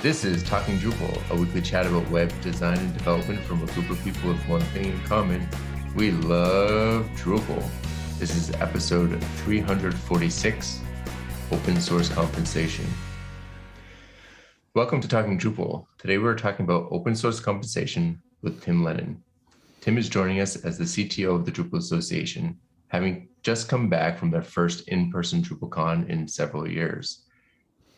This is Talking Drupal, a weekly chat about web design and development from a group of people with one thing in common. We love Drupal. This is episode 346, Open Source Compensation. Welcome to Talking Drupal. Today we're talking about open source compensation with Tim Lehnen. Tim is joining us as the CTO of the Drupal Association, having just come back from their first in-person DrupalCon in several years.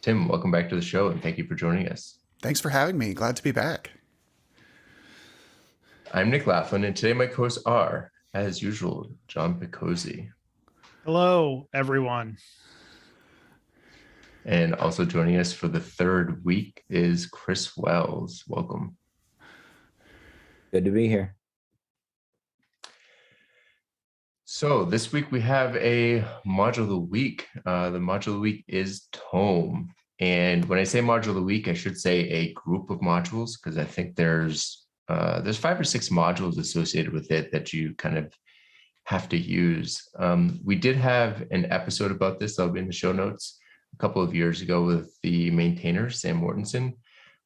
Tim, welcome back to the show, and thank you for joining us. Thanks for having me. Glad to be back. I'm Nick Laughlin, and today my co-hosts are, as usual, John Picozzi. Hello, everyone. And also joining us for the third week is Chris Wells. Welcome. Good to be here. So this week we have a module of the week. The module of the week is Tome. And when I say module of the week, I should say a group of modules, because I think there's 5 or 6 modules associated with it that you kind of have to use. We did have an episode about this that'll be in the show notes a couple of years ago with the maintainer, Sam Mortensen.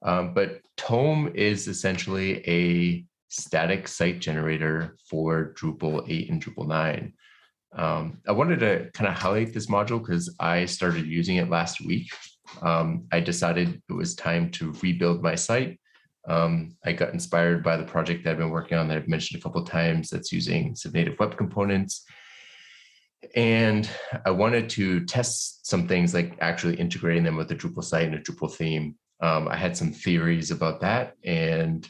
But Tome is essentially a static site generator for Drupal 8 and Drupal 9. I wanted to kind of highlight this module because I started using it last week. I decided it was time to rebuild my site. I got inspired by the project that I've been working on that I've mentioned a couple of times that's using some native web components. And I wanted to test some things like actually integrating them with the Drupal site and a Drupal theme. I had some theories about that, and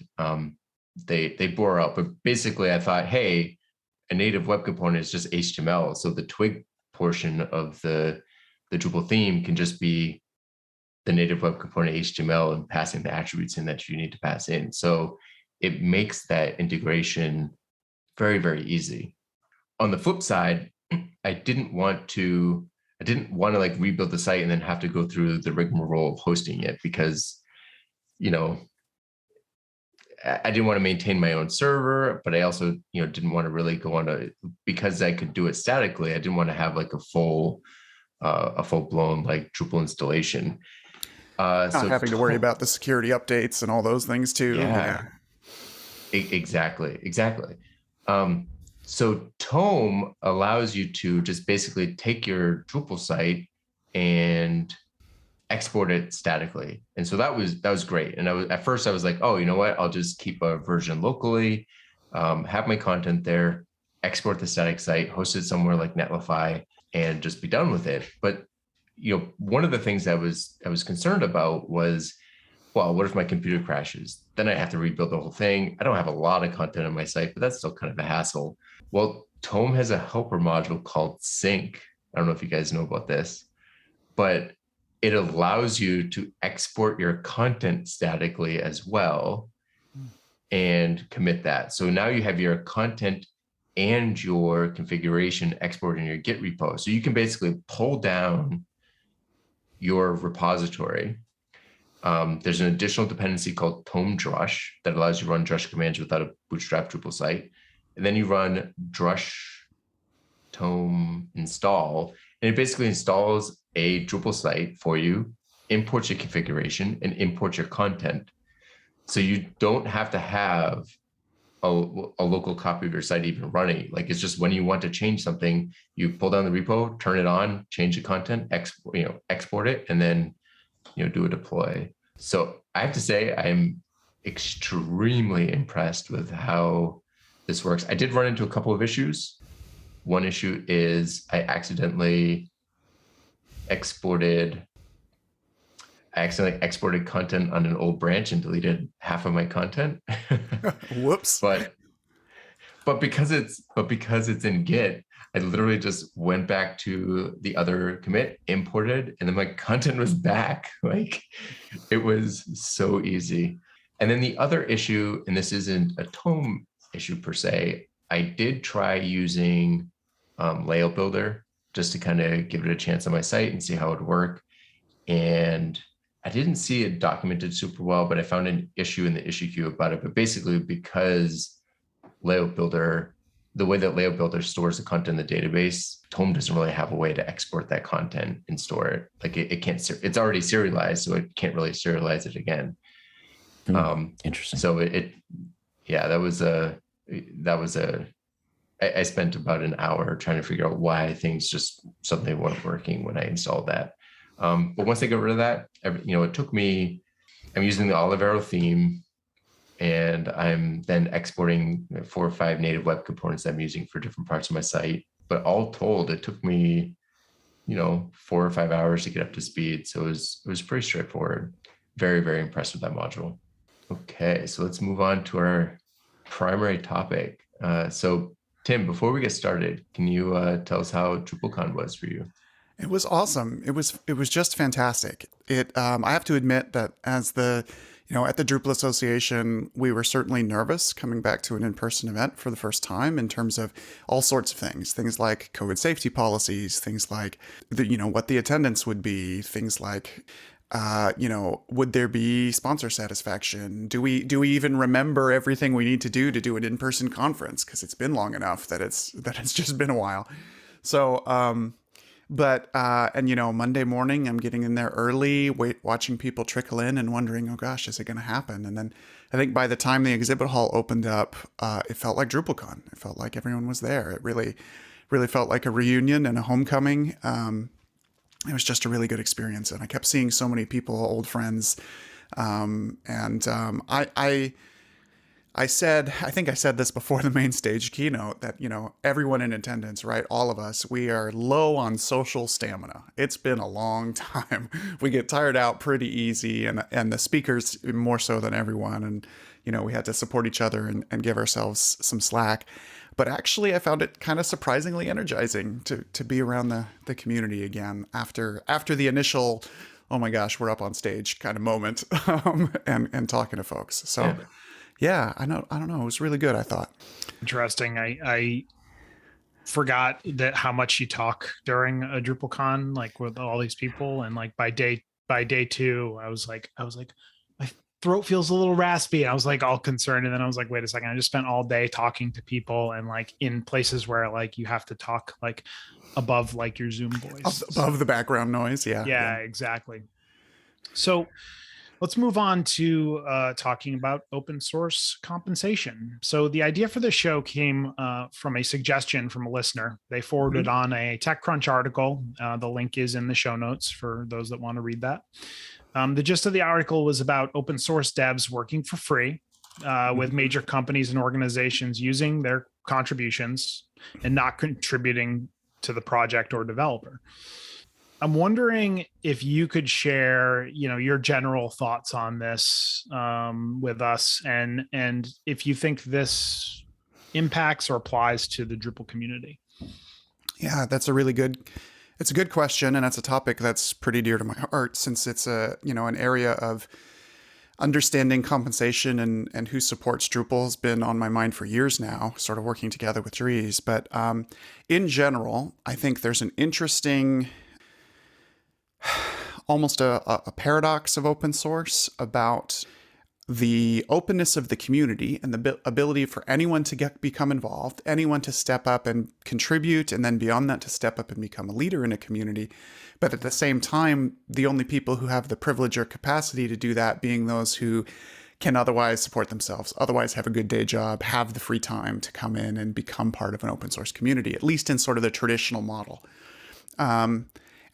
they bore out. But basically, I thought, hey, a native web component is just HTML. So the twig portion of the Drupal theme can just be the native web component HTML and passing the attributes in that you need to pass in. So it makes that integration very, very easy. On the flip side, I didn't want to like rebuild the site and then have to go through the rigmarole of hosting it, because, you know, I didn't want to maintain my own server, but I also, didn't want to really go on because I could do it statically. I didn't want to have like a full blown like Drupal installation. Not having to worry about the security updates and all those things too. Yeah. Exactly. So Tome allows you to just basically take your Drupal site and export it statically. And so that was great. And at first I was like, oh, you know what? I'll just keep a version locally, have my content there, export the static site, host it somewhere like Netlify, and just be done with it. But one of the things I was concerned about was, well, what if my computer crashes? Then I have to rebuild the whole thing. I don't have a lot of content on my site, but that's still kind of a hassle. Well, Tome has a helper module called Sync. I don't know if you guys know about this, but it allows you to export your content statically as well and commit that. So now you have your content and your configuration exported in your Git repo. So you can basically pull down your repository. There's an additional dependency called Tome Drush that allows you to run Drush commands without a bootstrap Drupal site. And then you run Drush Tome install, and it basically installs a Drupal site for you, imports your configuration, and imports your content. So you don't have to have a local copy of your site even running. Like, it's just when you want to change something, you pull down the repo, turn it on, change the content, export it, and then do a deploy. So I have to say, I'm extremely impressed with how this works. I did run into a couple of issues. One issue is I accidentally exported content on an old branch and deleted half of my content. Whoops. But because it's in Git, I literally just went back to the other commit, imported, and then my content was back. Like, it was so easy. And then the other issue, and this isn't a Tome issue per se, I did try using Layout Builder just to kind of give it a chance on my site and see how it would work. And I didn't see it documented super well, but I found an issue in the issue queue about it. But basically, because Layout Builder the way that Layout Builder stores the content in the database, Tome doesn't really have a way to export that content and store it. Like it can't, it's already serialized, so it can't really serialize it again. Interesting. So I spent about an hour trying to figure out why things just suddenly weren't working when I installed that. But once I got rid of that, it took me, I'm using the Olive Arrow theme, and I'm then exporting 4 or 5 native web components that I'm using for different parts of my site. But all told, it took me, 4 or 5 hours to get up to speed. So it was pretty straightforward. Very, very impressed with that module. Okay, so let's move on to our primary topic. So Tim, before we get started, can you tell us how DrupalCon was for you? It was awesome. It was just fantastic. I have to admit that as at the Drupal Association, we were certainly nervous coming back to an in-person event for the first time in terms of all sorts of things like COVID safety policies, things like what the attendance would be, things like would there be sponsor satisfaction? Do we even remember everything we need to do an in-person conference? Because it's been long enough that it's just been a while. So, Monday morning, I'm getting in there early, watching people trickle in and wondering, oh gosh, is it going to happen? And then I think by the time the exhibit hall opened up, it felt like DrupalCon. It felt like everyone was there. It really, really felt like a reunion and a homecoming. It was just a really good experience, and I kept seeing so many people, old friends. I think I said this before the main stage keynote that, everyone in attendance, right? All of us, we are low on social stamina. It's been a long time. We get tired out pretty easy, and the speakers more so than everyone. And, we had to support each other and give ourselves some slack. But actually, I found it kind of surprisingly energizing to be around the community again after the initial, oh my gosh, we're up on stage kind of moment, and talking to folks. So yeah, I don't know. It was really good, I thought. Interesting. I forgot that how much you talk during a DrupalCon, like with all these people, and like by day 2, I was like, my throat feels a little raspy. I was like all concerned, and then I was like, wait a second, I just spent all day talking to people and like in places where like you have to talk like above like your Zoom voice, above the background noise. Yeah, exactly. So let's move on to talking about open source compensation. So the idea for the show came from a suggestion from a listener. They forwarded on a TechCrunch article. The link is in the show notes for those that want to read that. The gist of the article was about open source devs working for free with major companies and organizations using their contributions and not contributing to the project or developer. I'm wondering if you could share, your general thoughts on this with us, and if you think this impacts or applies to the Drupal community. Yeah, it's a good question, and it's a topic that's pretty dear to my heart since it's an area of understanding compensation and who supports Drupal has been on my mind for years now, sort of working together with Dries. But in general, I think there's an interesting, almost a paradox of open source about the openness of the community and the ability for anyone to become involved, anyone to step up and contribute, and then beyond that to step up and become a leader in a community. But at the same time, the only people who have the privilege or capacity to do that being those who can otherwise support themselves, otherwise have a good day job, have the free time to come in and become part of an open source community, at least in sort of the traditional model.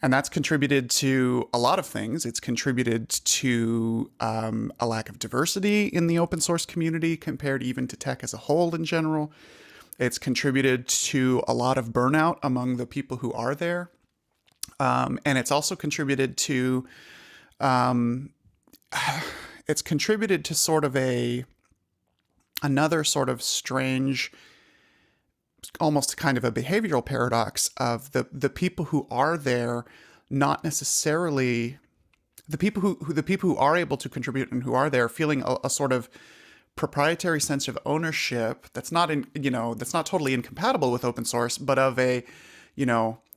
And that's contributed to a lot of things. It's contributed to a lack of diversity in the open source community compared even to tech as a whole in general. It's contributed to a lot of burnout among the people who are there. And it's also contributed to, sort of another sort of strange, almost kind of a behavioral paradox of the people who are there, not necessarily the people who are able to contribute and who are there feeling a sort of proprietary sense of ownership that's not totally incompatible with open source, but of a,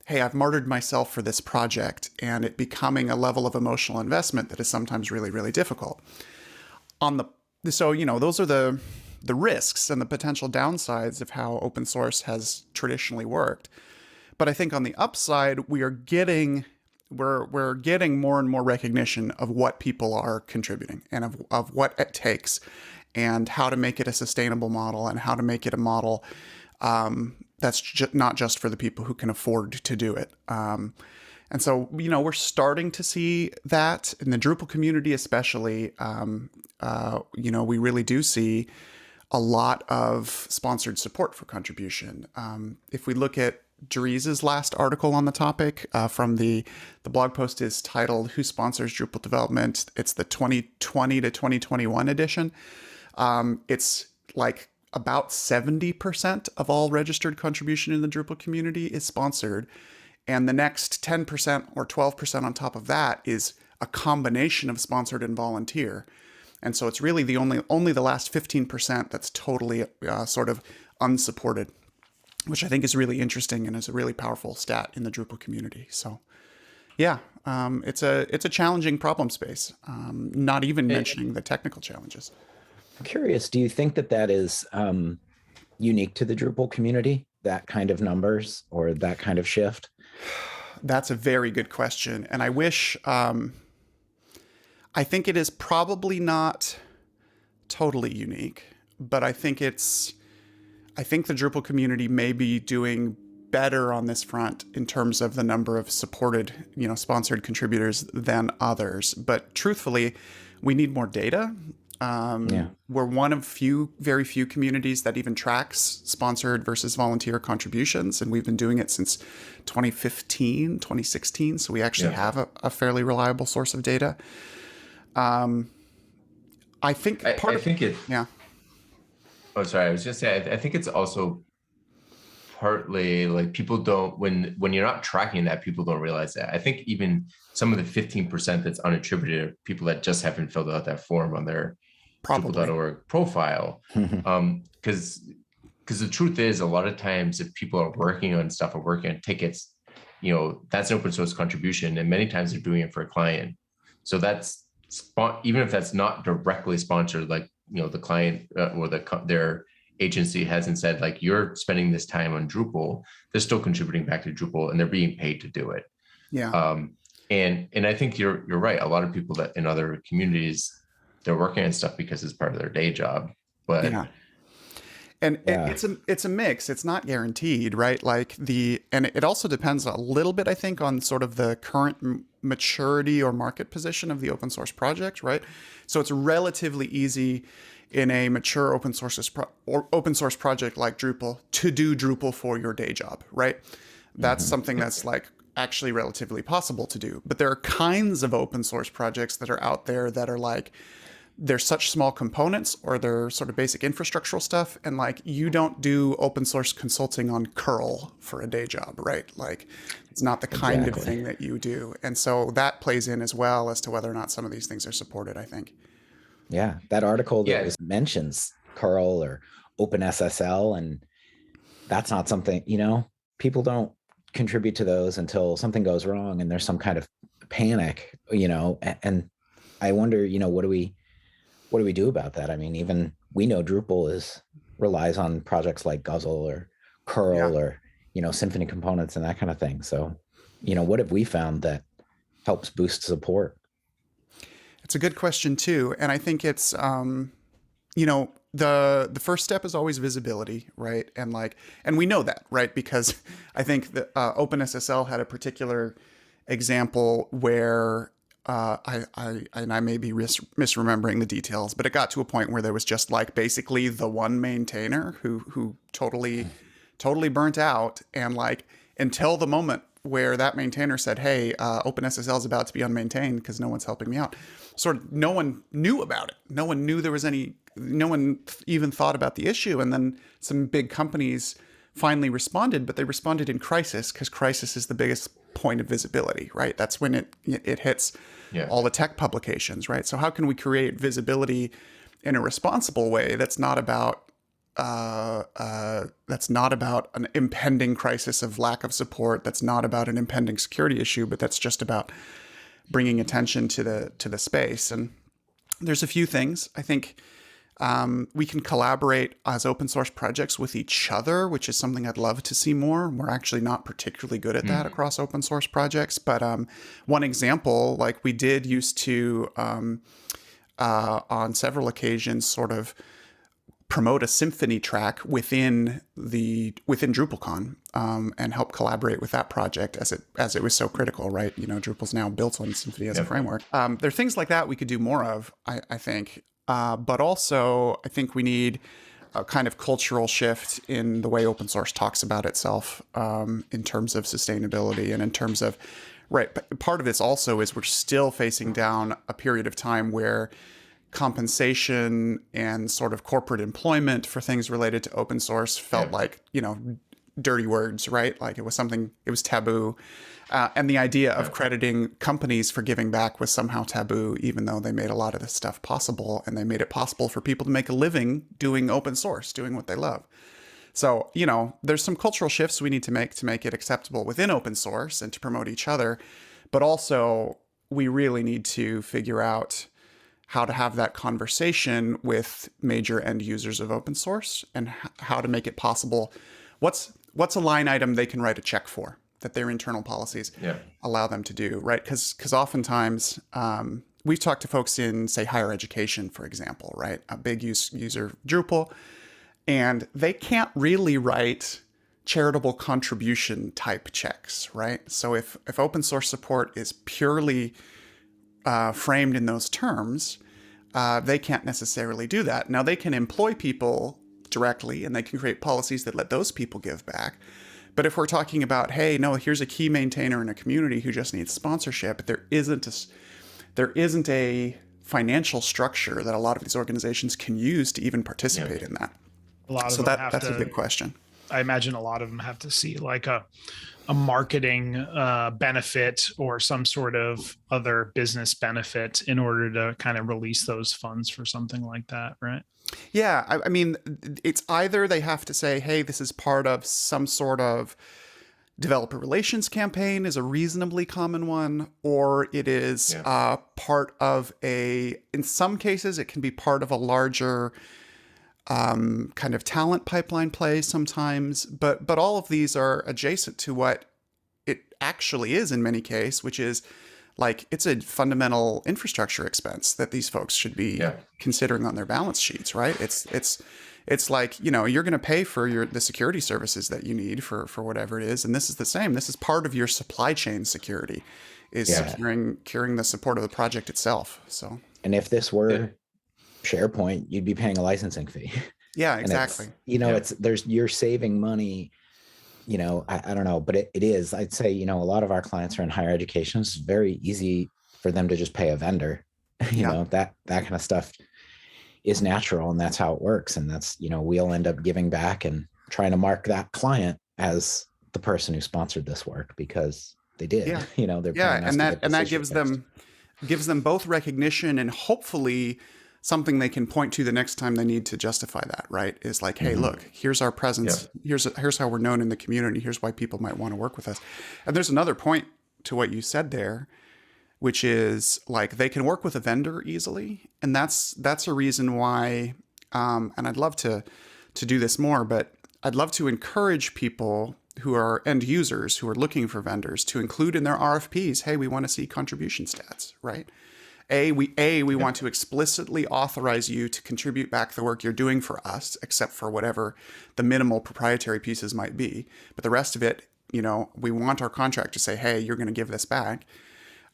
hey, I've martyred myself for this project, and it becoming a level of emotional investment that is sometimes really, really difficult. Those are the risks and the potential downsides of how open source has traditionally worked. But I think on the upside, we're getting more and more recognition of what people are contributing and of what it takes and how to make it a sustainable model and how to make it a model that's not just for the people who can afford to do it. And so, we're starting to see that in the Drupal community, especially. We really do see a lot of sponsored support for contribution. If we look at Dries' last article on the topic from the blog post is titled "Who Sponsors Drupal Development?" It's the 2020 to 2021 edition. It's like about 70% of all registered contribution in the Drupal community is sponsored. And the next 10% or 12% on top of that is a combination of sponsored and volunteer. And so it's really the only the last 15% that's totally sort of unsupported, which I think is really interesting and is a really powerful stat in the Drupal community. So yeah, it's a challenging problem space, not even mentioning the technical challenges. I'm curious, do you think that is unique to the Drupal community, that kind of numbers or that kind of shift? That's a very good question. And I wish, I think it is probably not totally unique, but I think the Drupal community may be doing better on this front in terms of the number of supported, sponsored contributors than others. But truthfully, we need more data. We're one of very few communities that even tracks sponsored versus volunteer contributions. And we've been doing it since 2015, 2016. So we actually have a fairly reliable source of data. I think yeah. Oh, sorry. I was just saying, I think it's also partly like people don't, when you're not tracking that, people don't realize that. I think even some of the 15% that's unattributed, people that just haven't filled out that form on their Drupal.org profile. Because the truth is, a lot of times if people are working on stuff or working on tickets, that's an open source contribution. And many times they're doing it for a client. So that's even if that's not directly sponsored, like, the client or their agency hasn't said like, you're spending this time on Drupal, they're still contributing back to Drupal and they're being paid to do it. Yeah. And I think you're right. A lot of people that in other communities, they're working on stuff because it's part of their day job. But yeah. And it's a mix. It's not guaranteed, right? And it also depends a little bit, I think, on sort of the current maturity or market position of the open source project, right? So it's relatively easy in a mature open source project like Drupal to do Drupal for your day job, right? That's something that's like actually relatively possible to do. But there are kinds of open source projects that are out there that are like, they're such small components or they're sort of basic infrastructural stuff. And like, you don't do open source consulting on curl for a day job, right? Like, it's not the kind of thing that you do. And so that plays in as well as to whether or not some of these things are supported, I think. Yeah. That article that mentions curl or OpenSSL, and that's not something, people don't contribute to those until something goes wrong and there's some kind of panic, and I wonder, what do we do about that? I mean, even we know Drupal relies on projects like Guzzle or curl or, Symfony components and that kind of thing. So, what have we found that helps boost support? It's a good question too. And I think it's, the first step is always visibility, right? And we know that, right? Because I think that OpenSSL had a particular example where I may be misremembering the details, but it got to a point where there was just like basically the one maintainer who totally burnt out, and like until the moment where that maintainer said, "Hey, OpenSSL is about to be unmaintained because no one's helping me out." Sort of, no one knew about it. No one knew there was any. No one even thought about the issue, and then some big companies finally responded, but they responded in crisis because crisis is the biggest point of visibility, right? That's when it hits all the tech publications, right? So how can we create visibility in a responsible way that's not about an impending crisis of lack of support, that's not about an impending security issue, but that's just about bringing attention to the space. And there's a few things. I think We can collaborate as open source projects with each other, which is something I'd love to see more. We're actually not particularly good at that across open source projects. But one example, like we did used to, on several occasions, sort of promote a symphony track within DrupalCon and help collaborate with that project as it was so critical, right? Drupal's now built on Symfony as a framework. There are things like that we could do more of, I think. But also, I think we need a kind of cultural shift in the way open source talks about itself in terms of sustainability and in terms of, right, part of this also is we're still facing down a period of time where compensation and sort of corporate employment for things related to open source felt like, dirty words, right? Like it was taboo. And the idea of crediting companies for giving back was somehow taboo, even though they made a lot of this stuff possible, and they made it possible for people to make a living doing open source, doing what they love. So, there's some cultural shifts we need to make it acceptable within open source and to promote each other. But also, we really need to figure out how to have that conversation with major end users of open source and how to make it possible. What's a line item they can write a check for that their internal policies allow them to do, right? Because oftentimes we've talked to folks in, say, higher education, for example, right? A big user of Drupal, and they can't really write charitable contribution type checks, right? So if open source support is purely framed in those terms, they can't necessarily do that. Now, they can employ people directly and they can create policies that let those people give back. But if we're talking about, hey, no, here's a key maintainer in a community who just needs sponsorship, there isn't a financial structure that a lot of these organizations can use to even participate in that. That's a big question. I imagine a lot of them have to see like a marketing benefit or some sort of other business benefit in order to kind of release those funds for something like that, right? Yeah, I mean, it's either they have to say, hey, this is part of some sort of developer relations campaign is a reasonably common one, or it is part of in some cases, it can be part of a larger kind of talent pipeline play sometimes, but all of these are adjacent to what it actually is in many cases, which is like it's a fundamental infrastructure expense that these folks should be considering on their balance sheets, right? It's like, you're going to pay for the security services that you need for whatever it is, and this is the same. This is part of your supply chain security, is securing the support of the project itself. So, and if this were SharePoint, you'd be paying a licensing fee. Yeah, exactly. You're saving money. I don't know, but it is. I'd say, a lot of our clients are in higher education. It's very easy for them to just pay a vendor. That kind of stuff is natural, and that's how it works. And that's, we'll end up giving back and trying to mark that client as the person who sponsored this work because they did. They're and that gives them both recognition and hopefully something they can point to the next time they need to justify that, right? Is like, hey, look, here's our presence. Here's how we're known in the community. Here's why people might want to work with us. And there's another point to what you said there, which is like they can work with a vendor easily. And that's a reason why, and I'd love to do this more, but I'd love to encourage people who are end users who are looking for vendors to include in their RFPs, hey, we want to see contribution stats, right? We want to explicitly authorize you to contribute back the work you're doing for us, except for whatever the minimal proprietary pieces might be. But the rest of it, we want our contract to say, hey, you're going to give this back.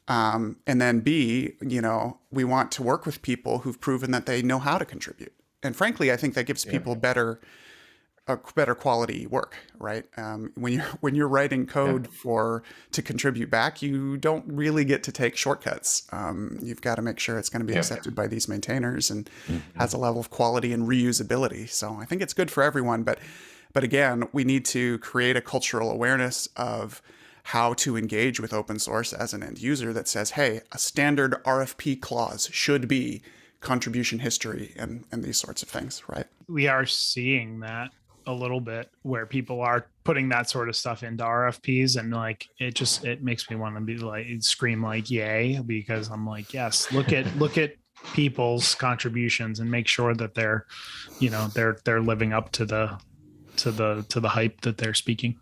And then B, we want to work with people who've proven that they know how to contribute. And frankly, I think that gives people better quality work, right? When you're writing code to contribute back, you don't really get to take shortcuts. You've got to make sure it's going to be accepted by these maintainers and has a level of quality and reusability. So I think it's good for everyone. But again, we need to create a cultural awareness of how to engage with open source as an end user that says, hey, a standard RFP clause should be contribution history and these sorts of things, right? We are seeing that a little bit where people are putting that sort of stuff into RFPs, and like it makes me want to be like scream like yay, because I'm like, yes, look at people's contributions and make sure that they're living up to the hype that they're speaking.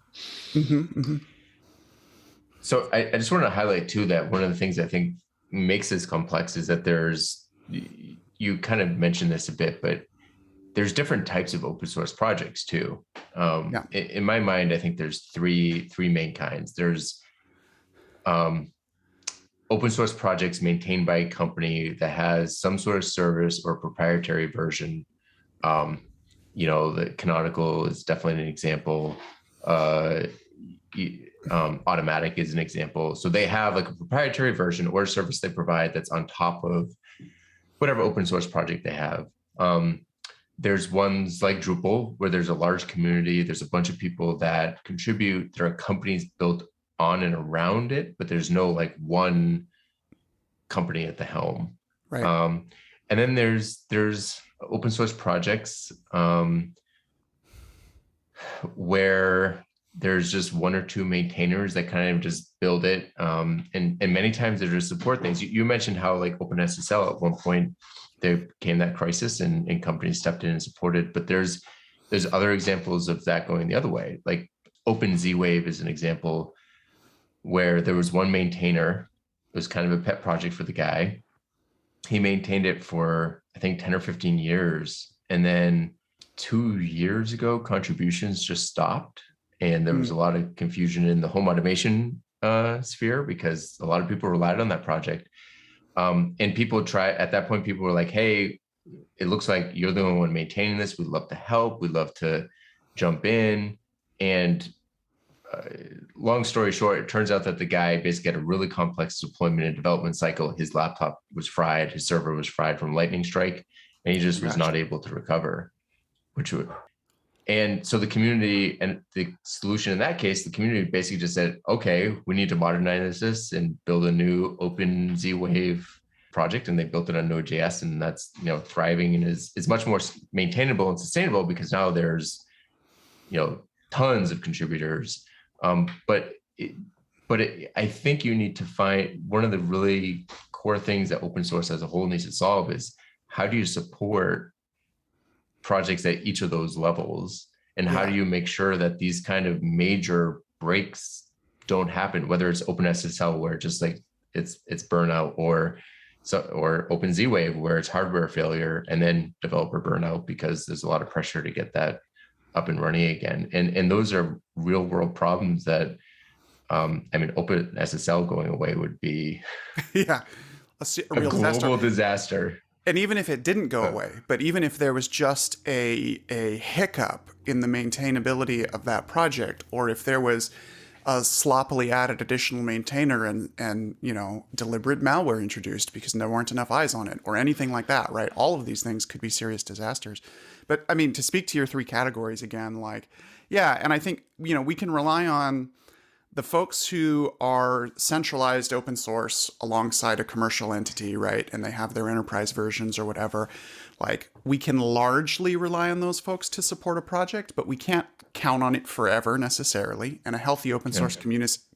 So I just want to highlight too that one of the things I think makes this complex is that you kind of mentioned this a bit, but there's different types of open source projects too. In my mind, I think there's three main kinds. There's open source projects maintained by a company that has some sort of service or proprietary version. The Canonical is definitely an example. Automatic is an example. So they have like a proprietary version or a service they provide that's on top of whatever open source project they have. There's ones like Drupal where there's a large community. There's a bunch of people that contribute. There are companies built on and around it, but there's no like one company at the helm. Right. And then there's open source projects where there's just one or two maintainers that kind of just build it. And many times they just support things. You mentioned how like OpenSSL at one point, there came that crisis and companies stepped in and supported, but there's other examples of that going the other way. Like OpenZWave is an example where there was one maintainer. It was kind of a pet project for the guy. He maintained it for, I think, 10 or 15 years. And then 2 years ago, contributions just stopped. And there was a lot of confusion in the home automation sphere because a lot of people relied on that project. And at that point, people were like, hey, it looks like you're the only one maintaining this. We'd love to help. We'd love to jump in. And long story short, it turns out that the guy basically had a really complex deployment and development cycle. His laptop was fried. His server was fried from lightning strike, and he just was not able to recover, and so the community and the solution in that case, the community basically just said, okay, we need to modernize this and build a new OpenZWave project. And they built it on Node.js, and that's, thriving and is much more maintainable and sustainable because now there's, tons of contributors. But I think you need to find one of the really core things that open source as a whole needs to solve is how do you support projects at each of those levels, and how do you make sure that these kind of major breaks don't happen, whether it's OpenSSL where just like it's burnout, or OpenZWave where it's hardware failure and then developer burnout because there's a lot of pressure to get that up and running again. And those are real world problems that OpenSSL going away would be a real global disaster. And even if it didn't go away, but even if there was just a hiccup in the maintainability of that project, or if there was a sloppily added additional maintainer and deliberate malware introduced because there weren't enough eyes on it or anything like that, right? All of these things could be serious disasters. But I mean, to speak to your three categories again, and I think, we can rely on the folks who are centralized open source alongside a commercial entity, right? And they have their enterprise versions or whatever. We can largely rely on those folks to support a project, but we can't count on it forever necessarily. And a healthy open source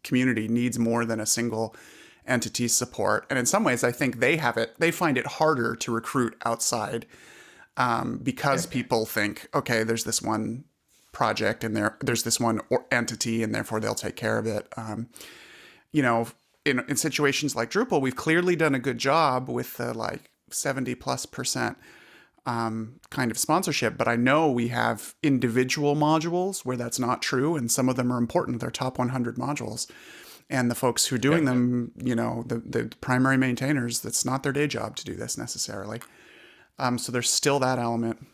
community needs more than a single entity support. And in some ways, I think they find it harder to recruit outside because people think, okay, there's this one project and there's this one entity and therefore they'll take care of it. In situations like Drupal, we've clearly done a good job with the 70+% kind of sponsorship, but I know we have individual modules where that's not true, and some of them are important. They're top 100 modules, and the folks who are doing them, the primary maintainers, that's not their day job to do this necessarily. So there's still that element.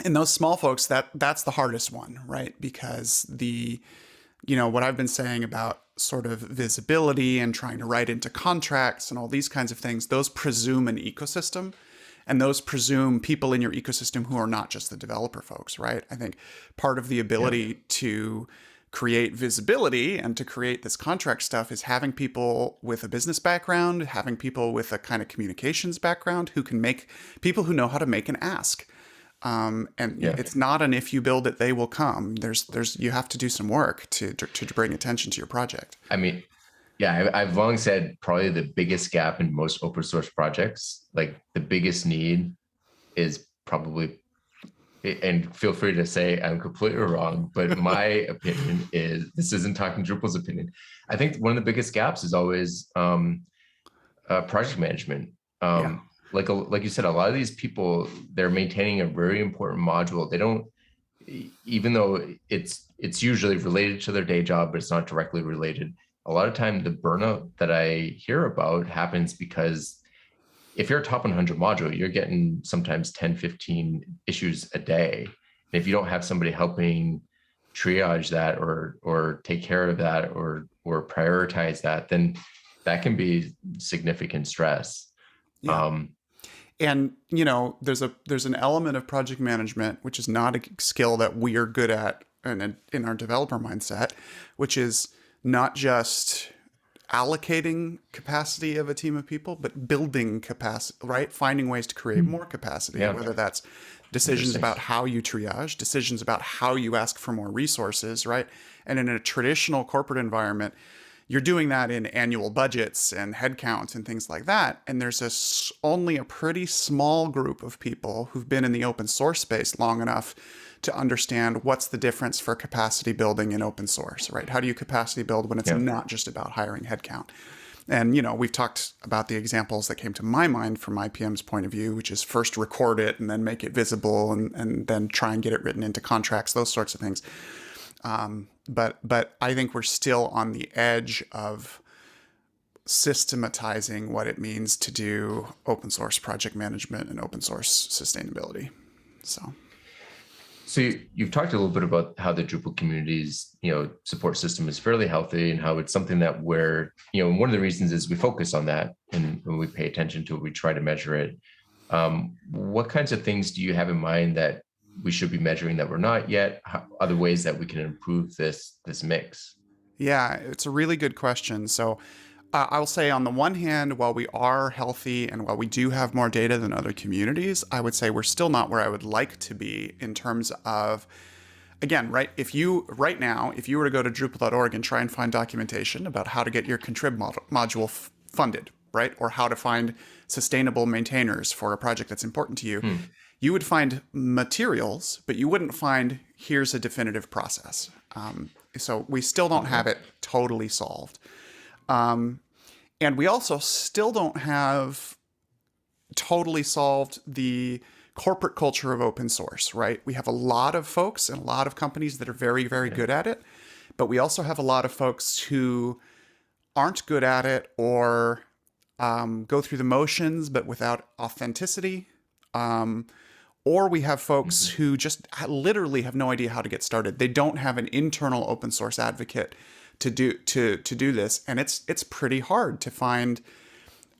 And those small folks, that's the hardest one, right? Because what I've been saying about sort of visibility and trying to write into contracts and all these kinds of things, those presume an ecosystem, and those presume people in your ecosystem who are not just the developer folks, right? I think part of the ability to create visibility and to create this contract stuff is having people with a business background, having people with a kind of communications background people who know how to make an ask. It's not an if you build it, they will come. You have to do some work to bring attention to your project. Yeah, I've long said probably the biggest gap in most open source projects, like the biggest need is probably, and feel free to say I'm completely wrong, but my opinion is, this isn't talking Drupal's opinion. I think one of the biggest gaps is always project management. Yeah. Like you said, a lot of these people, they're maintaining a very important module. They don't, even though it's usually related to their day job, but it's not directly related. A lot of time the burnout that I hear about happens because if you're a top 100 module, you're getting sometimes 10, 15 issues a day. And if you don't have somebody helping triage that or take care of that or prioritize that, then that can be significant stress. Yeah. And, you know, there's an element of project management, which is not a skill that we are good at in our developer mindset, which is not just allocating capacity of a team of people, but building capacity, right? Finding ways to create more capacity, whether that's decisions about how you triage, decisions about how you ask for more resources, right? And in a traditional corporate environment, you're doing that in annual budgets and headcount and things like that. And there's only a pretty small group of people who've been in the open source space long enough to understand what's the difference for capacity building in open source, right? How do you capacity build when it's not just about hiring headcount? And, you know, we've talked about the examples that came to my mind from IPM's point of view, which is first record it and then make it visible and then try and get it written into contracts, those sorts of things. But I think we're still on the edge of systematizing what it means to do open source project management and open source sustainability. So you've talked a little bit about how the Drupal community's, you know, support system is fairly healthy and how it's something that we're, you know, one of the reasons is we focus on that and when we pay attention to it, we try to measure it. What kinds of things do you have in mind that we should be measuring that we're not yet? Other ways that we can improve this mix? Yeah, it's a really good question. So I'll say on the one hand, while we are healthy and while we do have more data than other communities, I would say we're still not where I would like to be in terms of, again, right? If you were to go to Drupal.org and try and find documentation about how to get your contrib module funded, right? Or how to find sustainable maintainers for a project that's important to you, you would find materials, but you wouldn't find, here's a definitive process. So we still don't have it totally solved. And we also still don't have totally solved the corporate culture of open source, right? We have a lot of folks and a lot of companies that are very, very good at it, but we also have a lot of folks who aren't good at it or go through the motions, but without authenticity. Or we have folks who just literally have no idea how to get started. They don't have an internal open source advocate to do this, and it's pretty hard to find.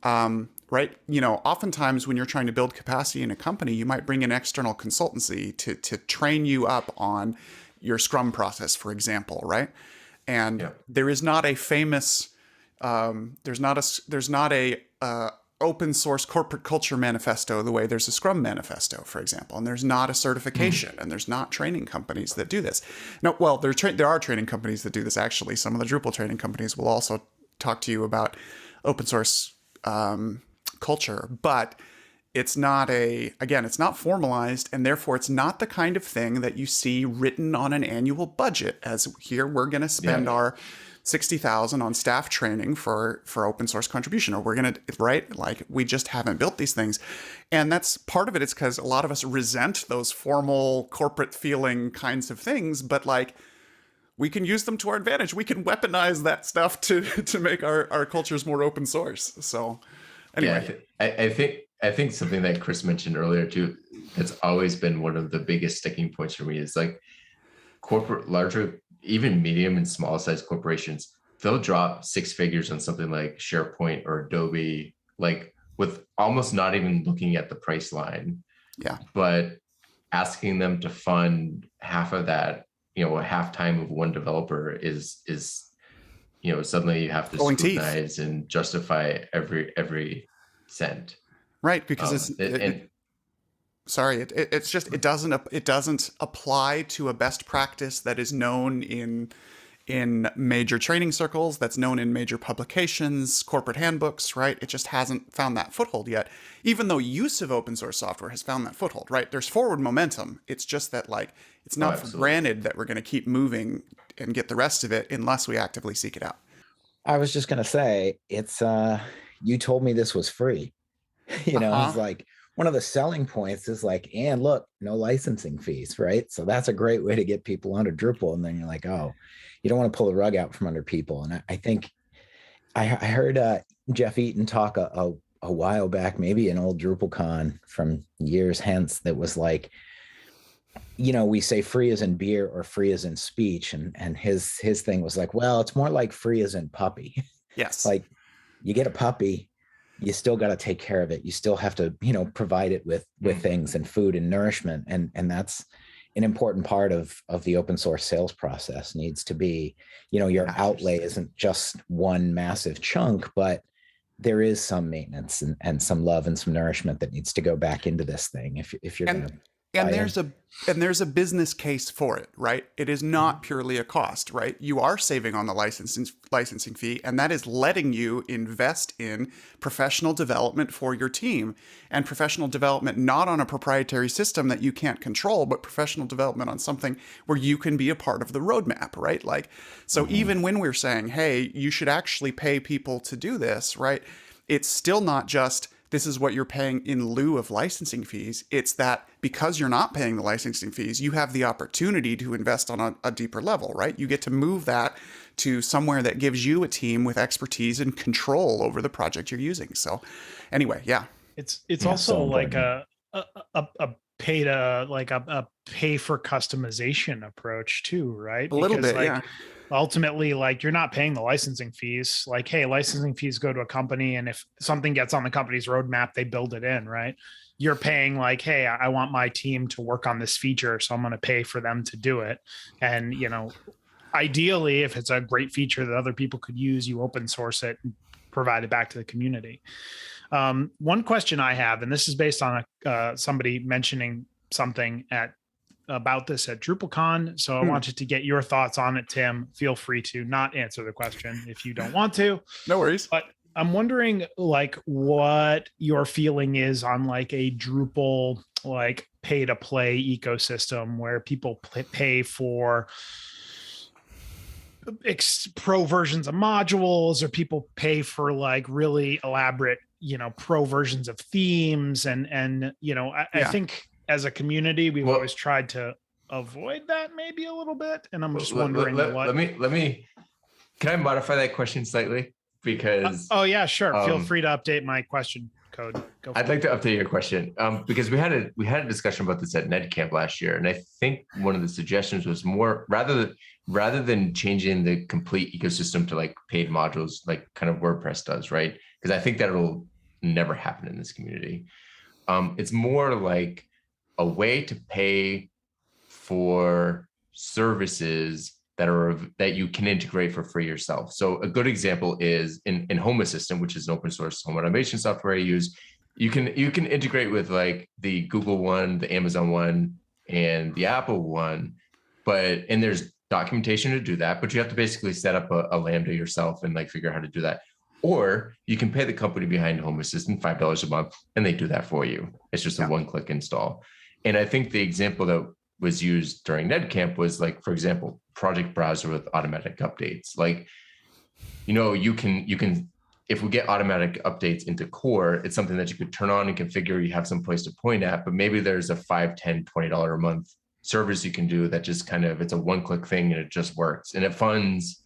Right? You know, oftentimes when you're trying to build capacity in a company, you might bring an external consultancy to train you up on your Scrum process, for example, right? And there is not a famous, there's not a open source corporate culture manifesto the way there's a Scrum manifesto, for example, and there's not a certification and there's not training companies that do this. No, well, there are training companies that do this, actually. Some of the Drupal training companies will also talk to you about open source culture, but it's not it's not formalized, and therefore it's not the kind of thing that you see written on an annual budget as here we're going to spend our $60,000 on staff training for open source contribution, or we're going to, right? Like, we just haven't built these things. And that's part of it is because a lot of us resent those formal corporate feeling kinds of things, but like, we can use them to our advantage. We can weaponize that stuff to make our cultures more open source. So anyway. Yeah, I think something that Chris mentioned earlier too, that's always been one of the biggest sticking points for me is like larger, even medium and small size corporations, they'll drop six figures on something like SharePoint or Adobe, like with almost not even looking at the price line. Yeah. But asking them to fund half of that, you know, a half time of one developer is, you know, suddenly you have to scrutinize and justify every cent. Right. Because it doesn't apply to a best practice that is known in in major training circles, that's known in major publications, corporate handbooks, right? It just hasn't found that foothold yet, even though use of open source software has found that foothold, right? There's forward momentum. It's just that, like, it's not for granted that we're going to keep moving and get the rest of it unless we actively seek it out. I was just going to say, it's, you told me this was free. It's like, one of the selling points is like, and look, no licensing fees, right? So that's a great way to get people under Drupal. And then you're like, oh, you don't want to pull the rug out from under people. And I think I heard Jeff Eaton talk a while back, maybe an old DrupalCon from years hence, that was like, we say free as in beer or free as in speech. And his thing was like, well, it's more like free as in puppy. Yes. Like, you get a puppy, you still got to take care of it. You still have to, provide it with things and food and nourishment. And that's an important part of the open source sales process. Needs to be, your outlay isn't just one massive chunk, but there is some maintenance and some love and some nourishment that needs to go back into this thing. If you're going to. And there's a business case for it, right? It is not purely a cost, right? You are saving on the licensing fee, and that is letting you invest in professional development for your team, and professional development not on a proprietary system that you can't control, but professional development on something where you can be a part of the roadmap, right? Like, so even when we're saying, hey, you should actually pay people to do this, right? It's still not just, this is what you're paying in lieu of licensing fees. It's that because you're not paying the licensing fees, you have the opportunity to invest on a deeper level, right? You get to move that to somewhere that gives you a team with expertise and control over the project you're using. So anyway, yeah. It's also so like a pay to, like a pay for customization approach too, right? A little bit, yeah. Ultimately, like, you're not paying the licensing fees. Like, hey, licensing fees go to a company, and if something gets on the company's roadmap, they build it in, right? You're paying like, hey, I want my team to work on this feature, so I'm going to pay for them to do it. And, ideally, if it's a great feature that other people could use, you open source it and provide it back to the community. One question I have, and this is based on somebody mentioning something about this at DrupalCon. So I wanted to get your thoughts on it, Tim. Feel free to not answer the question if you don't want to. No worries. But I'm wondering, like, what your feeling is on like a Drupal, like, pay to play ecosystem where people pay for pro versions of modules, or people pay for like really elaborate, pro versions of themes. And I think as a community, we've always tried to avoid that maybe a little bit. And I'm just wondering let me, can I modify that question slightly? Because oh yeah, sure. Feel free to update my question code. I'd like to update your question because we had a discussion about this at NetCamp last year, and I think one of the suggestions was more rather than changing the complete ecosystem to like paid modules, like kind of WordPress does, right? Because I think that will never happen in this community. It's more like a way to pay for services that you can integrate for free yourself. So a good example is in Home Assistant, which is an open source home automation software I use. You can integrate with like the Google one, the Amazon one, and the Apple one, and there's documentation to do that, but you have to basically set up a Lambda yourself and like figure out how to do that. Or you can pay the company behind Home Assistant $5 a month, and they do that for you. It's just a one-click install. And I think the example that was used during NetCamp was like, for example, Project Browser with automatic updates. Like, you can, if we get automatic updates into core, it's something that you could turn on and configure. You have some place to point at, but maybe there's a $5, $10, $20 a month service you can do that just kind of, it's a one-click thing and it just works. And it funds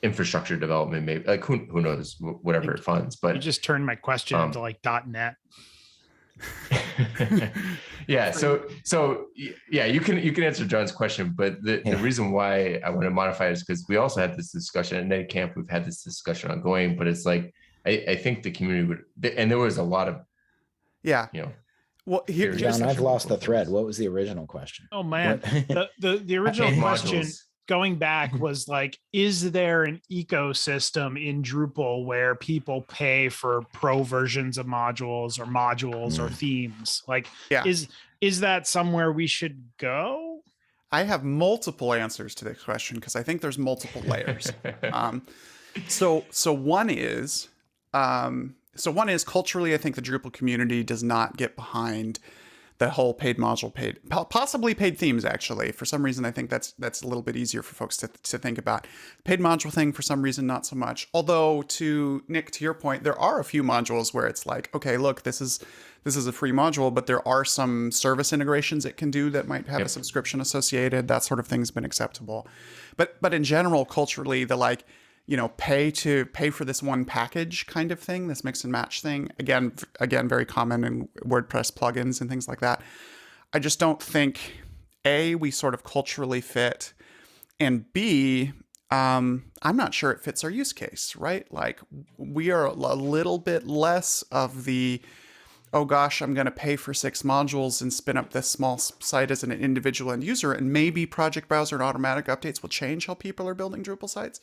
infrastructure development, maybe, like who knows, whatever it funds. But you just turned my question into like .NET. Yeah. So yeah, you can answer John's question, but the reason why I want to modify it is because we also had this discussion at NetCamp. We've had this discussion ongoing, but it's like, I think the community would, and there was a lot of, well, here, John, I've lost the thread. What was the original question? Oh man, the original question going back was like, is there an ecosystem in Drupal where people pay for pro versions of modules or themes? Like, is that somewhere we should go? I have multiple answers to this question because I think there's multiple layers. So one is culturally, I think the Drupal community does not get behind the whole paid module, possibly paid themes. Actually, for some reason, I think that's a little bit easier for folks to think about. Paid module thing, for some reason, not so much. Although, to Nick, to your point, there are a few modules where it's like, okay, look, this is a free module, but there are some service integrations it can do that might have a subscription associated. That sort of thing's been acceptable. But in general, culturally, the like, pay for this one package kind of thing, this mix and match thing. Again, very common in WordPress plugins and things like that. I just don't think, A, we sort of culturally fit, and B, I'm not sure it fits our use case, right? Like, we are a little bit less of the, oh gosh, I'm going to pay for 6 modules and spin up this small site as an individual end user, and maybe Project Browser and automatic updates will change how people are building Drupal sites.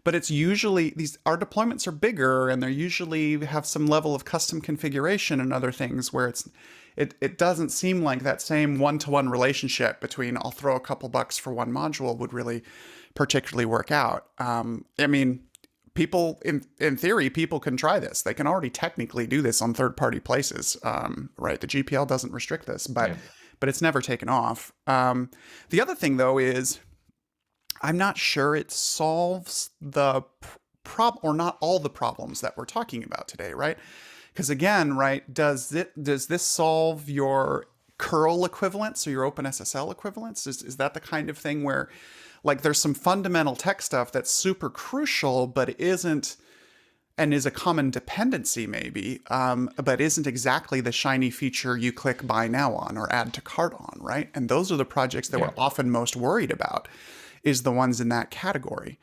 But it's usually our deployments are bigger, and they usually have some level of custom configuration and other things where it doesn't seem like that same one-to-one relationship between I'll throw a couple bucks for one module would really particularly work out. I mean, people in theory, people can try this. They can already technically do this on third-party places, right? The GPL doesn't restrict this, but it's never taken off. The other thing though is, I'm not sure it solves the or not all the problems that we're talking about today, right? Because again, right, does this solve your curl equivalents or your OpenSSL equivalents? Is that the kind of thing where, like, there's some fundamental tech stuff that's super crucial, but isn't, and is a common dependency maybe, but isn't exactly the shiny feature you click buy now on or add to cart on, right? And those are the projects that we're often most worried about, is the ones in that category.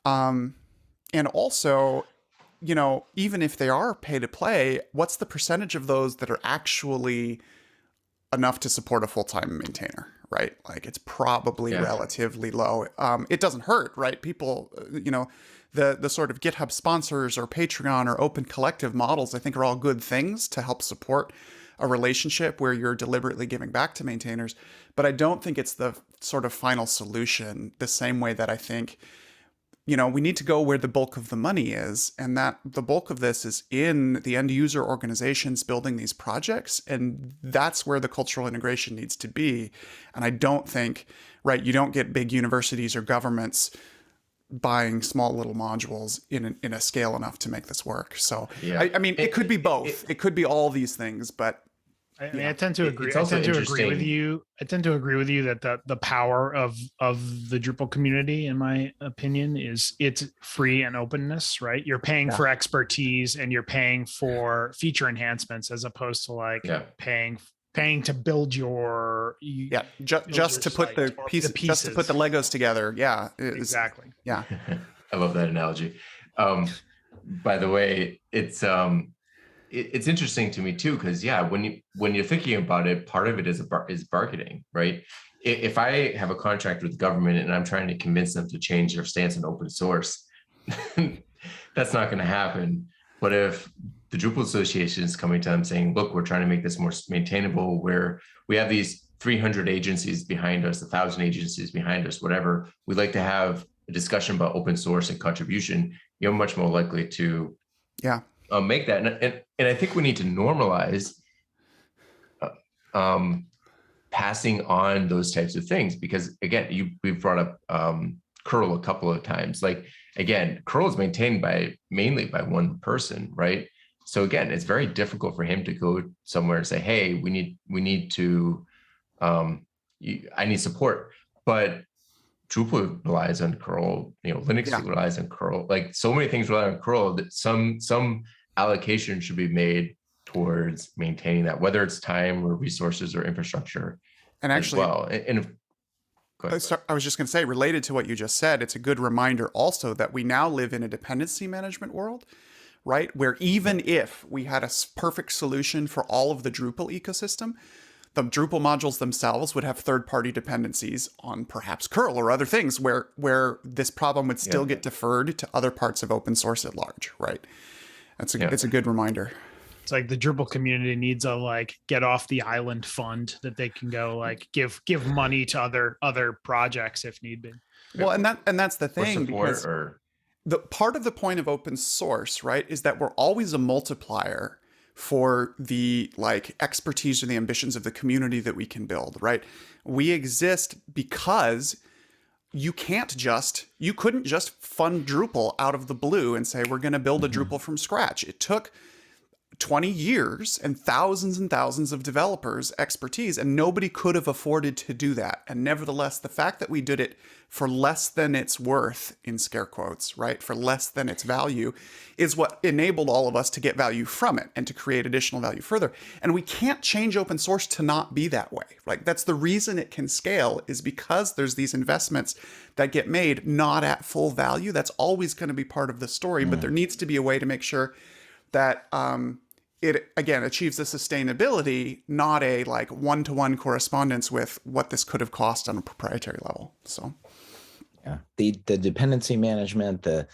And also, even if they are pay to play, what's the percentage of those that are actually enough to support a full-time maintainer, right? Like, it's probably relatively low. It doesn't hurt, right? People, the sort of GitHub sponsors or Patreon or Open Collective models, I think, are all good things to help support a relationship where you're deliberately giving back to maintainers. But I don't think it's the sort of final solution, the same way that I think, we need to go where the bulk of the money is, and that the bulk of this is in the end user organizations building these projects. And that's where the cultural integration needs to be. And I don't think, right, you don't get big universities or governments buying small little modules in a scale enough to make this work. So, I mean, it could be both. It could be all these things, but I tend to agree. I tend to agree with you. I tend to agree with you that the power of the Drupal community, in my opinion, is it's free and openness, right? You're paying for expertise and you're paying for feature enhancements, as opposed to like paying to build your just to put the pieces, just to put the Legos together. Yeah, exactly. Yeah, I love that analogy. By the way, it's interesting to me too, because when you're thinking about it, part of it is bargaining, right? If I have a contract with the government and I'm trying to convince them to change their stance on open source, that's not going to happen. But if the Drupal Association is coming to them saying, look, we're trying to make this more maintainable, where we have these 300 agencies behind us, 1,000 agencies behind us, whatever, we'd like to have a discussion about open source and contribution, you're much more likely to make that. And I think we need to normalize passing on those types of things, because again, we've brought up curl a couple of times. Like, again, curl is maintained mainly by one person, right? So again, it's very difficult for him to go somewhere and say, hey, we need to I need support. But Drupal relies on curl, Linux relies on curl, like so many things rely on curl that some allocation should be made towards maintaining that, whether it's time or resources or infrastructure. And actually, I was just going to say, related to what you just said, it's a good reminder also that we now live in a dependency management world, right? Where even if we had a perfect solution for all of the Drupal ecosystem, the Drupal modules themselves would have third-party dependencies on perhaps curl or other things where this problem would still get deferred to other parts of open source at large, right? It's a good reminder. It's like the Drupal community needs a like get off the island fund that they can go like give money to other projects if need be. Well, and that's the thing, because or the part of the point of open source, right, is that we're always a multiplier for the like expertise or the ambitions of the community that we can build, right? We exist because you couldn't just fund Drupal out of the blue and say, we're going to build a Drupal from scratch. It took 20 years and thousands of developers' expertise, and nobody could have afforded to do that. And nevertheless, the fact that we did it for less than its worth, in scare quotes, right, for less than its value, is what enabled all of us to get value from it and to create additional value further. And we can't change open source to not be that way. Like, that's the reason it can scale, is because there's these investments that get made not at full value. That's always going to be part of the story, but there needs to be a way to make sure that it, again, achieves the sustainability, not a like one-to-one correspondence with what this could have cost on a proprietary level. So, yeah, the dependency management, the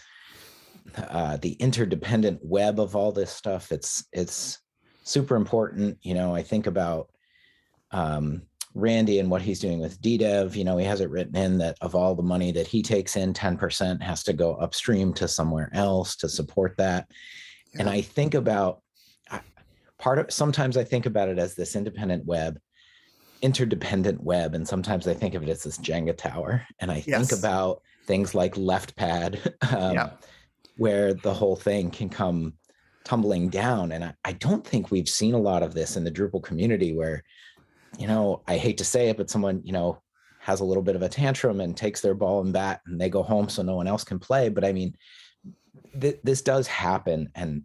interdependent web of all this stuff, it's super important. You know, I think about Randy and what he's doing with DDev. You know, he has it written in that of all the money that he takes in, 10% has to go upstream to somewhere else to support that. Yeah. And I think about sometimes I think about it as this interdependent web, and sometimes I think of it as this Jenga tower. And I think about things like LeftPad, where the whole thing can come tumbling down. And I don't think we've seen a lot of this in the Drupal community where, you know, I hate to say it, but someone, you know, has a little bit of a tantrum and takes their ball and bat and they go home so no one else can play. But I mean, this does happen. And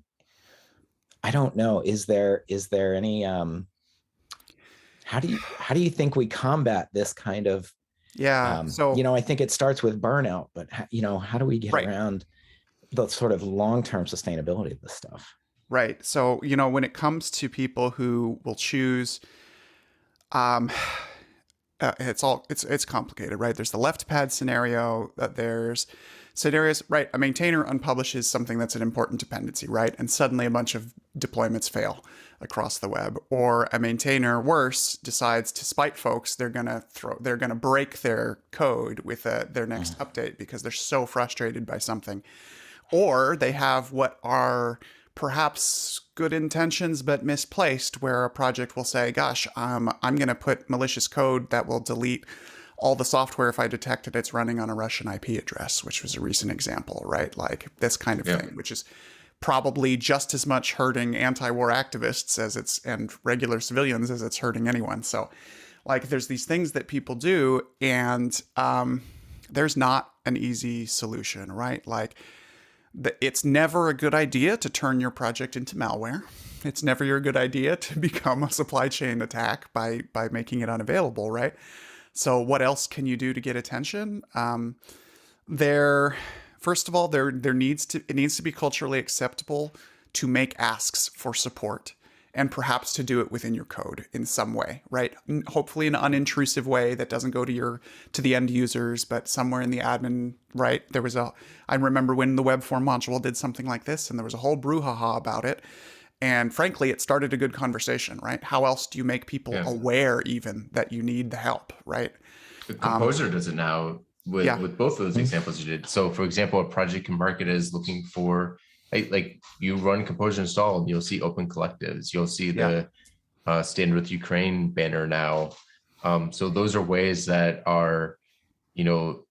I don't know, is there any, how do you think we combat this kind of, so, you know, I think it starts with burnout, but you know, how do we get around the sort of long-term sustainability of this stuff? Right. So, you know, when it comes to people who will choose, it's complicated, right? There's the LeftPad scenario, there's scenarios, right? A maintainer unpublishes something that's an important dependency, right? And suddenly a bunch of deployments fail across the web. Or a maintainer, worse, decides to spite folks. They're gonna break their code with their next update because they're so frustrated by something. Or they have what are perhaps good intentions but misplaced, where a project will say, gosh, I'm going to put malicious code that will delete all the software if I detect that it's running on a Russian IP address, which was a recent example, right? Like this kind of thing, which is probably just as much hurting anti-war activists and regular civilians as it's hurting anyone. So like there's these things that people do, and there's not an easy solution, right? Like it's never a good idea to turn your project into malware. It's never a good idea to become a supply chain attack by making it unavailable, right? So what else can you do to get attention? First of all, it needs to be culturally acceptable to make asks for support, and perhaps to do it within your code in some way, right? Hopefully in an unintrusive way that doesn't go to the end users, but somewhere in the admin, right? I remember when the web form module did something like this, and there was a whole brouhaha about it. And frankly, it started a good conversation, right? How else do you make people aware even that you need the help, right? The Composer does it now with both of those examples you did. So for example, a project can market as looking for, like you run Composer install and you'll see open collectives. You'll see the Stand with Ukraine banner now. So those are ways that are, you know,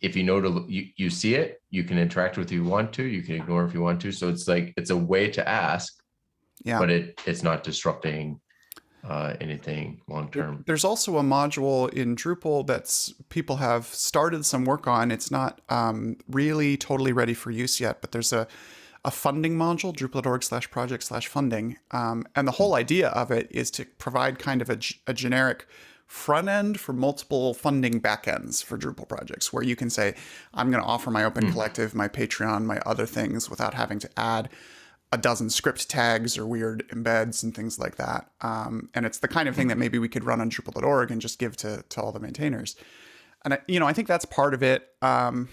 if you know you see it, you can interact with if you want to, you can ignore if you want to. So it's like, it's a way to ask, but it's not disrupting anything long term. There's also a module in Drupal that's people have started some work on. It's not really totally ready for use yet, but there's a funding module, drupal.org/project/funding. And the whole idea of it is to provide kind of a generic front end for multiple funding backends for Drupal projects, where you can say, I'm going to offer my open collective, my Patreon, my other things without having to add a dozen script tags or weird embeds and things like that. And it's the kind of thing that maybe we could run on drupal.org and just give to all the maintainers. And I think that's part of it. And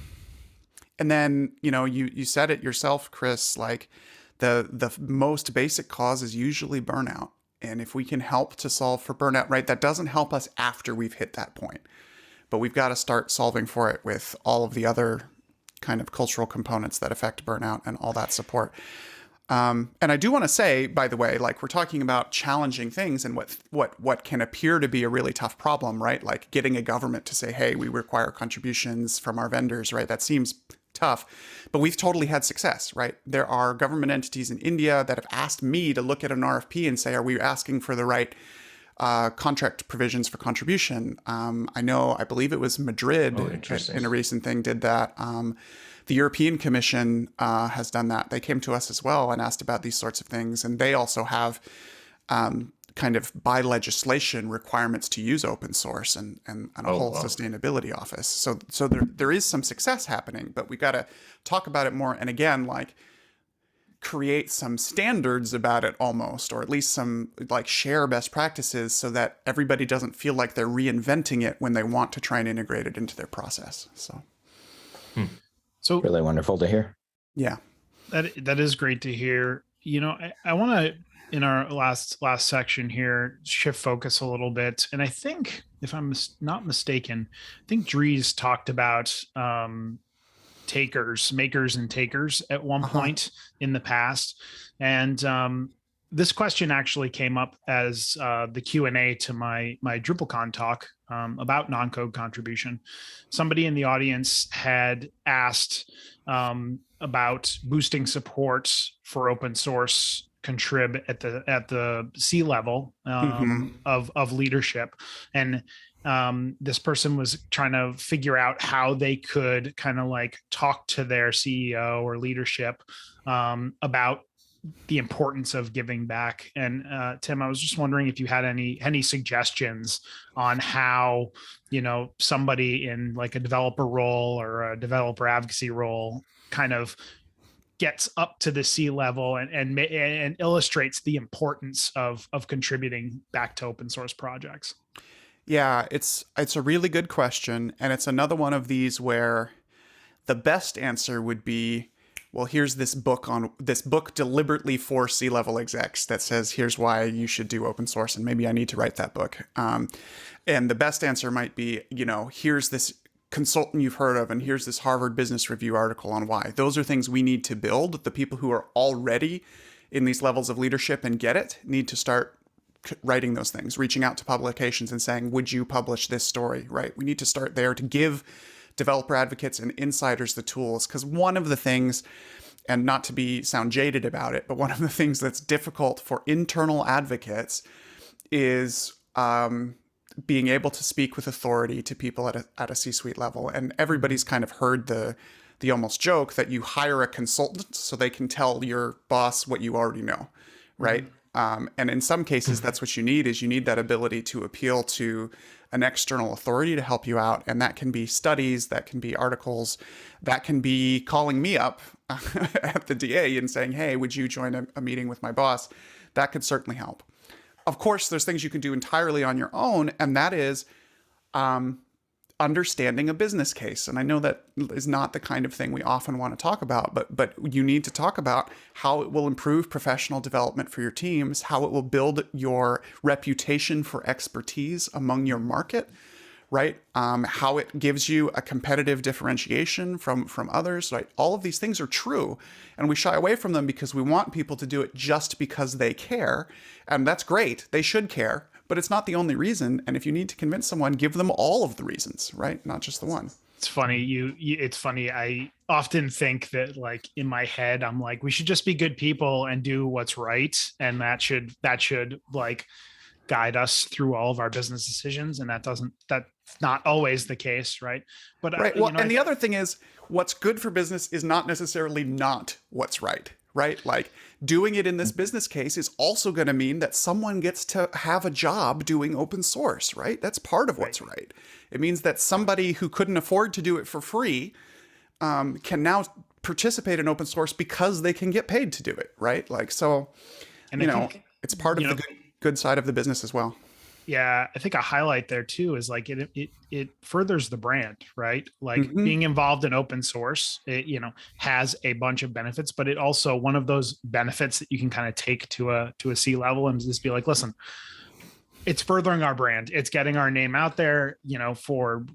then, you said it yourself, Chris, like The most basic cause is usually burnout. And if we can help to solve for burnout, right, that doesn't help us after we've hit that point. But we've got to start solving for it with all of the other kind of cultural components that affect burnout and all that support. And I do want to say, by the way, like we're talking about challenging things and what can appear to be a really tough problem, right? Like getting a government to say, hey, we require contributions from our vendors, right? That seems tough, but we've totally had success, right? There are government entities in India that have asked me to look at an RFP and say, are we asking for the right contract provisions for contribution? I believe it was Madrid in a recent thing did that. The European Commission has done that. They came to us as well and asked about these sorts of things. And they also have kind of by legislation requirements to use open source and a whole sustainability office. So there is some success happening, but we got to talk about it more. And again, like create some standards about it almost, or at least some like share best practices so that everybody doesn't feel like they're reinventing it when they want to try and integrate it into their process. So really wonderful to hear. Yeah, that is great to hear. You know, I want to, in our last section here, shift focus a little bit. And I think, if I'm not mistaken, I think Dries talked about makers and takers at one point in the past. And this question actually came up as the Q&A to my DrupalCon talk about non-code contribution. Somebody in the audience had asked about boosting support for open source contrib at the C level of leadership. And this person was trying to figure out how they could kind of like talk to their CEO or leadership about the importance of giving back. And Tim, I was just wondering if you had any suggestions on how, you know, somebody in like a developer role or a developer advocacy role kind of gets up to the C level and illustrates the importance of contributing back to open source projects. Yeah, it's a really good question. And it's another one of these where the best answer would be, well, here's this book deliberately for C-level execs that says, here's why you should do open source. And maybe I need to write that book. And the best answer might be, you know, here's this consultant you've heard of, and here's this Harvard Business Review article on why. Those are things we need to build. The people who are already in these levels of leadership and get it need to start writing those things, reaching out to publications and saying, would you publish this story, right? We need to start there to give developer advocates and insiders the tools. Because one of the things, and not to sound jaded about it, but one of the things that's difficult for internal advocates is being able to speak with authority to people at a C-suite level. And everybody's kind of heard the almost joke that you hire a consultant so they can tell your boss what you already know, right? And in some cases, that's what you need that ability to appeal to an external authority to help you out. And that can be studies, that can be articles, that can be calling me up at the DA and saying, hey, would you join a meeting with my boss? That could certainly help. Of course, there's things you can do entirely on your own, and that is understanding a business case. And I know that is not the kind of thing we often want to talk about, but you need to talk about how it will improve professional development for your teams, how it will build your reputation for expertise among your market, right? How it gives you a competitive differentiation from others, right? All of these things are true, and we shy away from them because we want people to do it just because they care. And that's great. They should care. But it's not the only reason. And if you need to convince someone, give them all of the reasons, right? Not just the one. It's funny. It's funny. I often think that, like, in my head, I'm like, we should just be good people and do what's right. And that should like guide us through all of our business decisions. And that's not always the case. Right. But right. Well, and the other thing is, what's good for business is not necessarily not what's right. Right? Like doing it in this business case is also going to mean that someone gets to have a job doing open source, right? That's part of what's right. It means that somebody who couldn't afford to do it for free can now participate in open source because they can get paid to do it, right? Like, so, and it's part of the good side of the business as well. Yeah, I think a highlight there too is like it furthers the brand, right? Like Mhm. being involved in open source, it, you know, has a bunch of benefits, but it also, one of those benefits that you can kind of take to a C level and just be like, listen, it's furthering our brand. It's getting our name out there, you know, for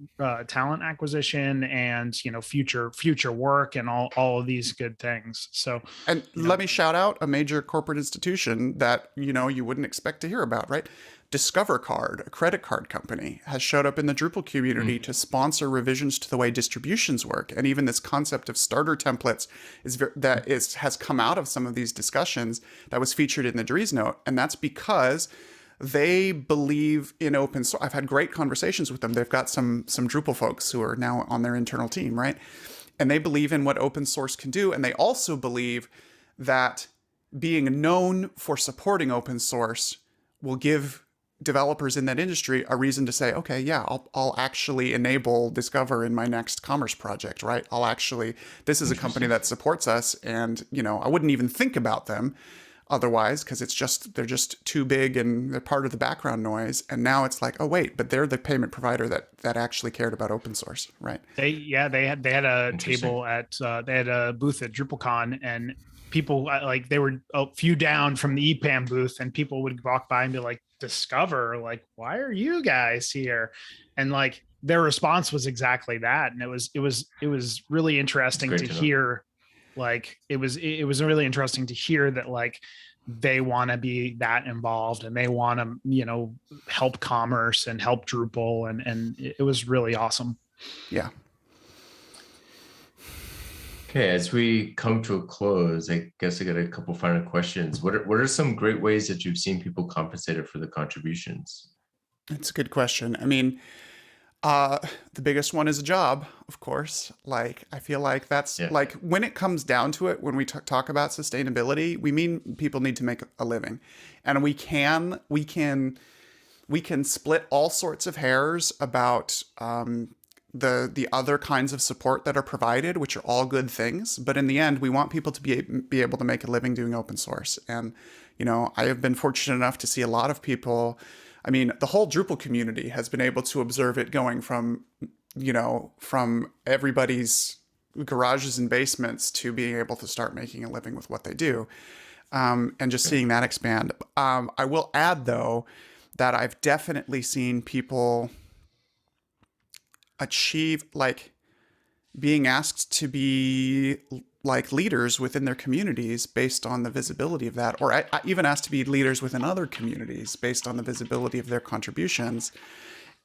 talent acquisition and, you know, future work and all of these good things. So, And let me shout out a major corporate institution that, you know, you wouldn't expect to hear about, right? Discover Card, a credit card company, has showed up in the Drupal community to sponsor revisions to the way distributions work. And even this concept of starter templates has come out of some of these discussions that was featured in the Dries note. And that's because they believe in open source. I've had great conversations with them. They've got some Drupal folks who are now on their internal team, right? And they believe in what open source can do. And they also believe that being known for supporting open source will give developers in that industry a reason to say, okay, yeah, I'll actually enable Discover in my next commerce project, right? This is a company that supports us, and, you know, I wouldn't even think about them otherwise, because they're just too big and they're part of the background noise. And now it's like, oh wait, but they're the payment provider that actually cared about open source, right? they had a table at they had a booth at DrupalCon, and people like, they were a few down from the EPAM booth, and people would walk by and be like, Discover, like, why are you guys here? And like their response was exactly that. And it was really interesting to hear. Like it was really interesting to hear that, like, they want to be that involved and they want to, you know, help commerce and help Drupal, and it was really awesome. Yeah. Okay, as we come to a close, I guess I got a couple final questions. What are some great ways that you've seen people compensated for the contributions? That's a good question. I mean, the biggest one is a job, of course. Like, I feel like that's like, when it comes down to it, when we talk about sustainability, we mean people need to make a living, and we can split all sorts of hairs about the other kinds of support that are provided, which are all good things. But in the end, we want people to be able to make a living doing open source. And, you know, I have been fortunate enough to see a lot of people. I mean, the whole Drupal community has been able to observe it going from, you know, from everybody's garages and basements to being able to start making a living with what they do. And just seeing that expand. I will add, though, that I've definitely seen people achieve, like, being asked to be like leaders within their communities based on the visibility of that, or I even asked to be leaders within other communities based on the visibility of their contributions.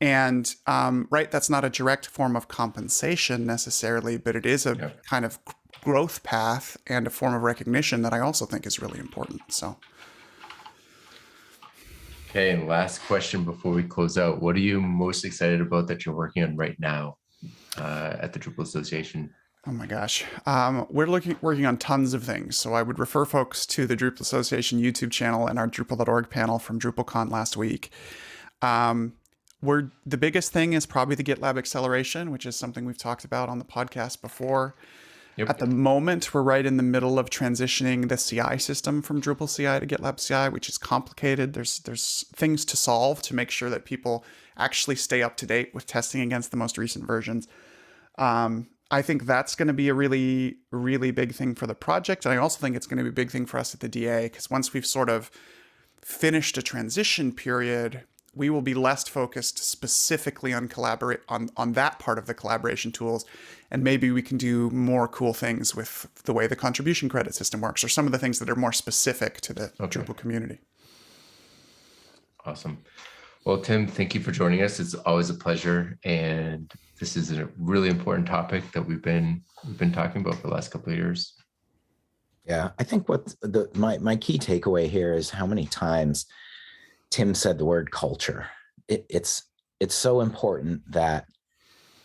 And right, that's not a direct form of compensation necessarily, but it is a kind of growth path and a form of recognition that I also think is really important. So. Okay, and last question before we close out. What are you most excited about that you're working on right now at the Drupal Association? Oh my gosh. We're working on tons of things. So I would refer folks to the Drupal Association YouTube channel and our Drupal.org panel from DrupalCon last week. The biggest thing is probably the Gitlab Acceleration, which is something we've talked about on the podcast before. Yep. At the moment, we're right in the middle of transitioning the CI system from Drupal CI to GitLab CI, which is complicated. There's things to solve to make sure that people actually stay up to date with testing against the most recent versions. I think that's going to be a really, really big thing for the project. And I also think it's going to be a big thing for us at the DA, because once we've sort of finished a transition period, we will be less focused specifically on that part of the collaboration tools. And maybe we can do more cool things with the way the contribution credit system works, or some of the things that are more specific to the Drupal community. Awesome. Well, Tim, thank you for joining us. It's always a pleasure. And this is a really important topic that we've been talking about for the last couple of years. Yeah, I think my key takeaway here is how many times Tim said the word culture. It's so important that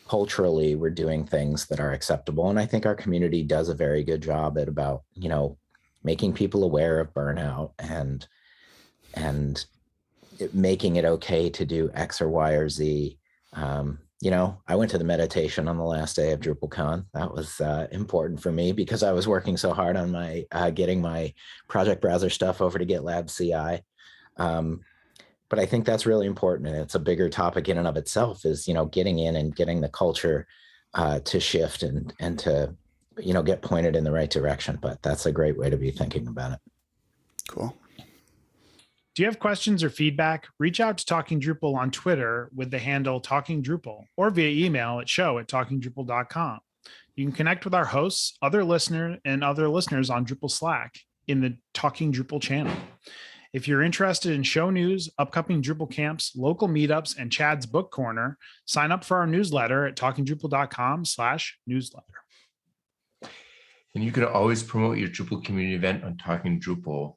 culturally we're doing things that are acceptable. And I think our community does a very good job at about, you know, making people aware of burnout and making it okay to do X or Y or Z. You know, I went to the meditation on the last day of DrupalCon. That was important for me because I was working so hard on my getting my project browser stuff over to GitLab CI. But I think that's really important, and it's a bigger topic in and of itself, is, getting in and getting the culture to shift and to, get pointed in the right direction. But that's a great way to be thinking about it. Cool. Do you have questions or feedback? Reach out to Talking Drupal on Twitter with the handle Talking Drupal, or via email at show@talkingdrupal.com. You can connect with our hosts, other listeners on Drupal Slack in the Talking Drupal channel. If you're interested in show news, upcoming Drupal camps, local meetups, and Chad's book corner, sign up for our newsletter at talkingdrupal.com/newsletter. And you can always promote your Drupal community event on Talking Drupal.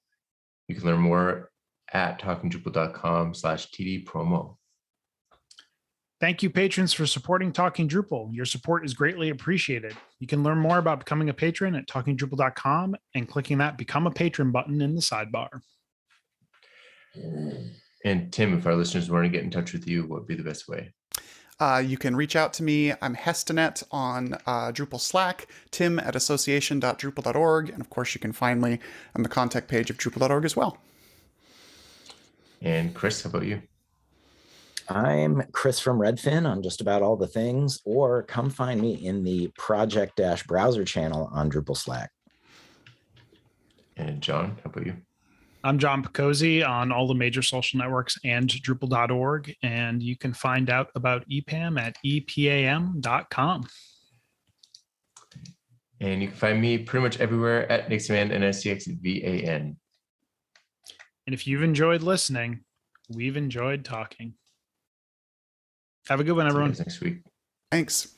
You can learn more at talkingdrupal.com/TD promo. Thank you, patrons, for supporting Talking Drupal. Your support is greatly appreciated. You can learn more about becoming a patron at talkingdrupal.com and clicking that Become a Patron button in the sidebar. And Tim, if our listeners want to get in touch with you, what would be the best way? You can reach out to me. I'm Hestenet on Drupal Slack, tim@association.drupal.org. And of course, you can find me on the contact page of drupal.org as well. And Chris, how about you? I'm Chris from Redfin on just about all the things, or come find me in the project-browser channel on Drupal Slack. And John, how about you? I'm John Picozzi on all the major social networks and Drupal.org. And you can find out about EPAM at epam.com. And you can find me pretty much everywhere at Nixman, NSCXVAN. And if you've enjoyed listening, we've enjoyed talking. Have a good one, everyone. See you guys next week. Thanks.